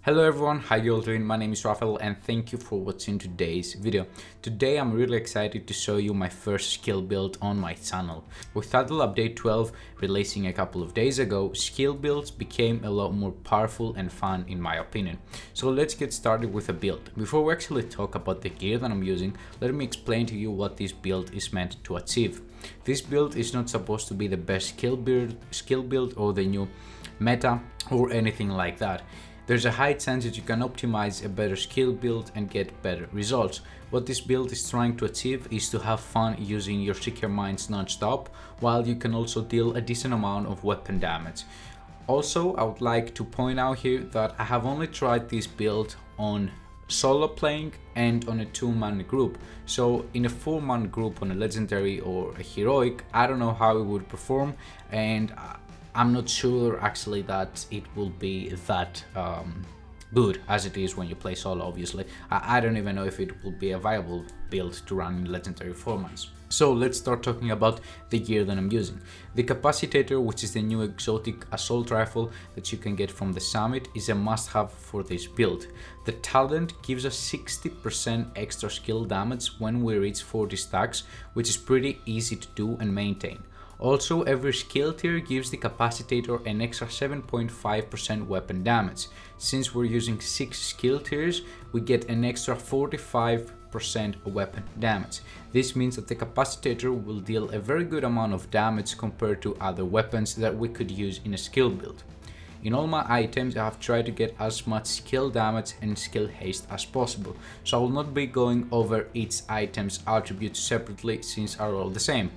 Hello everyone, how you all doing? My name is Rafael and thank you for watching today's video. Today I'm really excited to show you my first skill build on my channel. With Title Update 12 releasing a couple of days ago, skill builds became a lot more powerful and fun in my opinion. So let's get started with a build. Before we actually talk about the gear that I'm using, let me explain to you what this build is meant to achieve. This build is not supposed to be the best skill build or the new meta or anything like that. There's a high chance that you can optimize a better skill build and get better results. What this build is trying to achieve is to have fun using your Seeker Mines non-stop, while you can also deal a decent amount of weapon damage. Also, I would like to point out here that I have only tried this build on solo playing and on a 2-man group. So in a 4-man group on a legendary or a heroic, I don't know how it would perform, and I'm not sure actually that it will be that good as it is when you play solo, obviously. I don't even know if it will be a viable build to run in legendary formats. So let's start talking about the gear that I'm using. The Capacitor, which is the new exotic assault rifle that you can get from the summit, is a must-have for this build. The talent gives us 60% extra skill damage when we reach 40 stacks, which is pretty easy to do and maintain. Also, every skill tier gives the Capacitor an extra 7.5% weapon damage. Since we're using 6 skill tiers, we get an extra 45% weapon damage. This means that the Capacitor will deal a very good amount of damage compared to other weapons that we could use in a skill build. In all my items, I have tried to get as much skill damage and skill haste as possible, so I will not be going over each item's attributes separately since are all the same.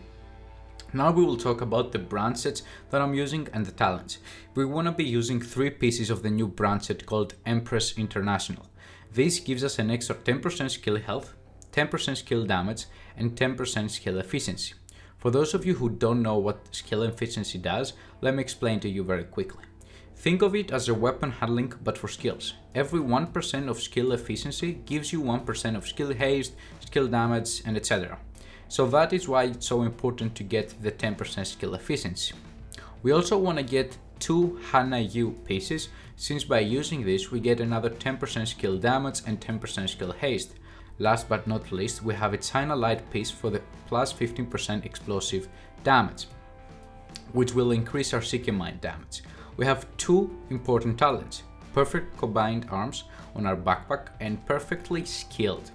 Now we will talk about the brand sets that I'm using and the talents. We want to be using 3 pieces of the new brand set called Empress International. This gives us an extra 10% skill health, 10% skill damage, and 10% skill efficiency. For those of you who don't know what skill efficiency does, let me explain to you very quickly. Think of it as a weapon handling but for skills. Every 1% of skill efficiency gives you 1% of skill haste, skill damage, and etc. So that is why it's so important to get the 10% skill efficiency. We also want to get 2 Hana U pieces, since by using this we get another 10% skill damage and 10% skill haste. Last but not least, we have a China Light piece for the plus 15% explosive damage, which will increase our Seeker Mine damage. We have 2 important talents, Perfect Combined Arms on our backpack and Perfectly Skilled.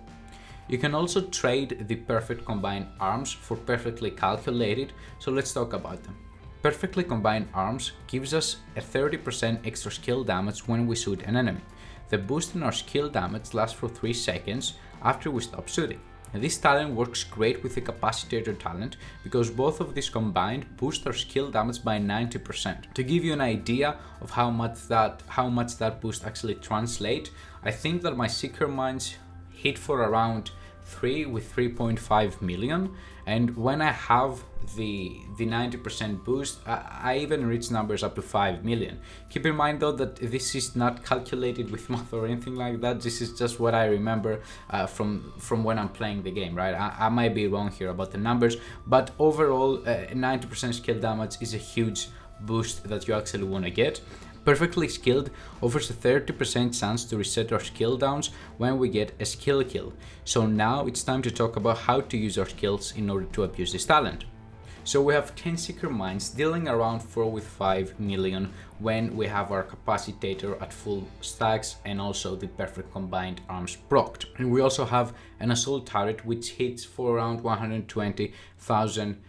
You can also trade the Perfect Combined Arms for Perfectly Calculated, so let's talk about them. Perfectly Combined Arms gives us a 30% extra skill damage when we shoot an enemy. The boost in our skill damage lasts for 3 seconds after we stop shooting. And this talent works great with the Capacitor talent because both of these combined boost our skill damage by 90%. To give you an idea of how much that boost actually translates, I think that my Seeker Mines hit for around 3 with 3.5 million, and when I have the 90% boost, I even reach numbers up to 5 million. Keep in mind though that this is not calculated with math or anything like that. This is just what I remember from when I'm playing the game, right? I might be wrong here about the numbers, but overall 90% skill damage is a huge boost that you actually want to get. Perfectly Skilled offers a 30% chance to reset our skill downs when we get a skill kill. So now it's time to talk about how to use our skills in order to abuse this talent. So we have 10 Seeker Mines dealing around 4 with 5 million when we have our Capacitor at full stacks and also the Perfect Combined Arms procced. And we also have an Assault Turret which hits for around 120,000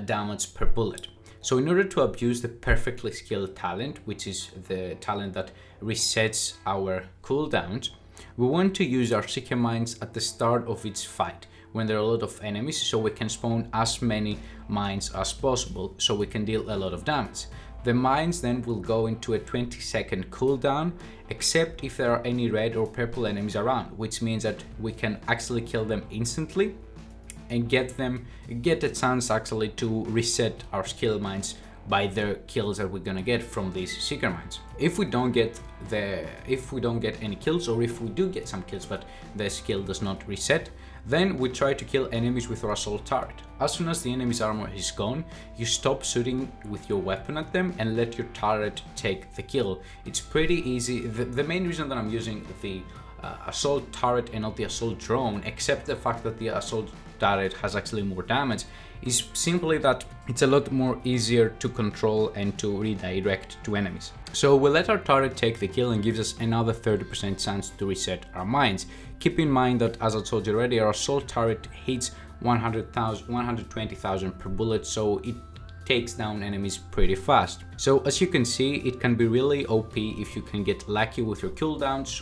damage per bullet. So in order to abuse the Perfectly Skilled talent, which is the talent that resets our cooldowns, we want to use our Seeker Mines at the start of each fight when there are a lot of enemies, so we can spawn as many mines as possible so we can deal a lot of damage. The mines then will go into a 20-second cooldown, except if there are any red or purple enemies around, which means that we can actually kill them instantly and get a chance actually to reset our skill mines by the kills that we're gonna get from these Seeker Mines. If we don't get any kills, or if we do get some kills but the skill does not reset, Then we try to kill enemies with our assault turret. As soon as the enemy's armor is gone, you stop shooting with your weapon at them and let your turret take the kill. It's pretty easy. The main reason that I'm using the assault turret and not the assault drone, except the fact that the assault turret has actually more damage, is simply that it's a lot more easier to control and to redirect to enemies. So we let our turret take the kill and gives us another 30% chance to reset our mines. Keep in mind that, as I told you already, our assault turret hits 120,000 per bullet, so it takes down enemies pretty fast. So as you can see, it can be really OP if you can get lucky with your cooldowns,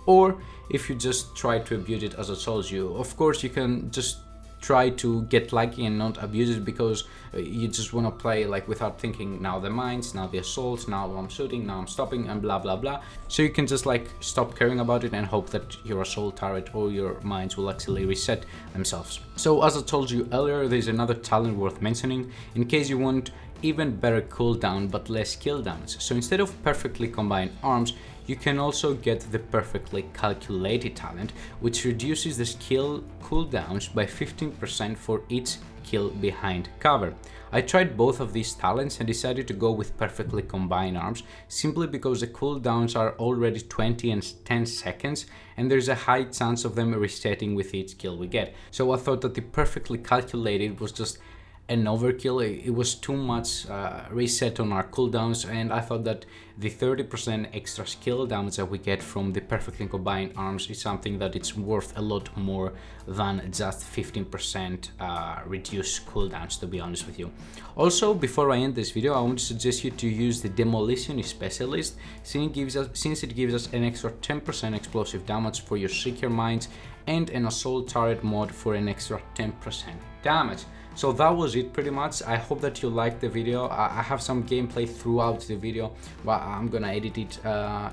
or if you just try to abuse it, as I told you. Of course, you can just try to get lucky and not abuse it, because you just want to play like without thinking, now the mines, now the assaults, now I'm shooting, now I'm stopping, and blah blah blah. So you can just like stop caring about it and hope that your assault turret or your mines will actually reset themselves. So as I told you earlier, there's another talent worth mentioning in case you want even better cooldown but less kill damage. So instead of perfectly combined arms, you can also get the perfectly calculated talent, which reduces the skill cooldowns by 15% for each kill behind cover. I tried both of these talents and decided to go with perfectly combined arms simply because the cooldowns are already 20 and 10 seconds and there's a high chance of them resetting with each kill we get. So I thought that the perfectly calculated was just an overkill. It was too much reset on our cooldowns, and I thought that the 30% extra skill damage that we get from the perfectly combined arms is something that it's worth a lot more than just 15% reduced cooldowns, to be honest with you. Also, before I end this video, I want to suggest you to use the Demolition Specialist, since it gives us an extra 10% explosive damage for your Seeker mines and an assault turret mod for an extra 10% damage. So that was it pretty much. I hope that you liked the video. I have some gameplay throughout the video, but I'm gonna edit it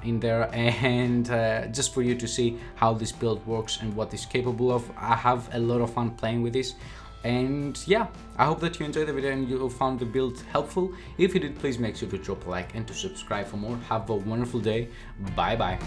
in there, and just for you to see how this build works and what it's capable of. I have a lot of fun playing with this, and yeah, I hope that you enjoyed the video and you found the build helpful. If you did, please make sure to drop a like and to subscribe for more. Have a wonderful day. Bye bye.